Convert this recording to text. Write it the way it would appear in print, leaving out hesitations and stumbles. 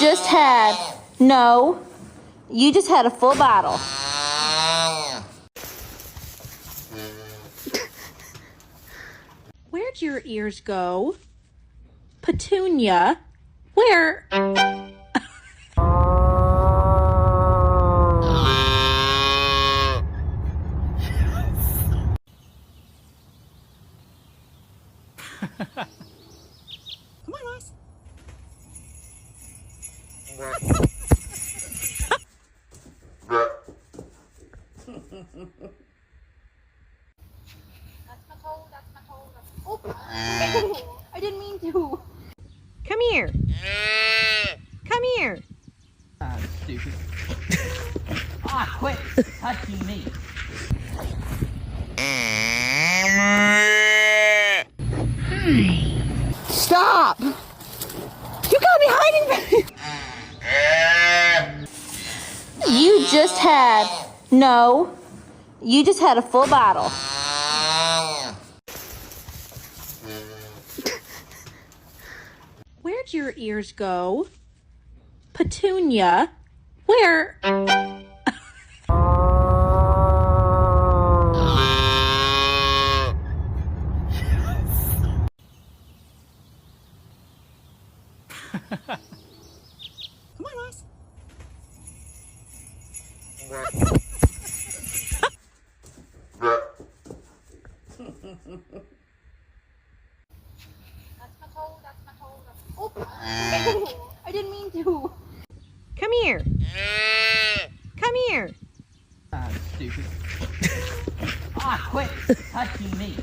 just had, no, you just had a full bottle. Where'd your ears go? Petunia, where? Come on, Ross. I didn't mean to. Come here. Come here. Ah, stupid. Ah, quit touching me. Stop! You gotta be hiding from me. You just had, no, you just had a full bottle. Where'd your ears go? Petunia, where? Come on, Ross. I didn't mean to. Come here. Come here. Ah, stupid. Ah, quit touching me.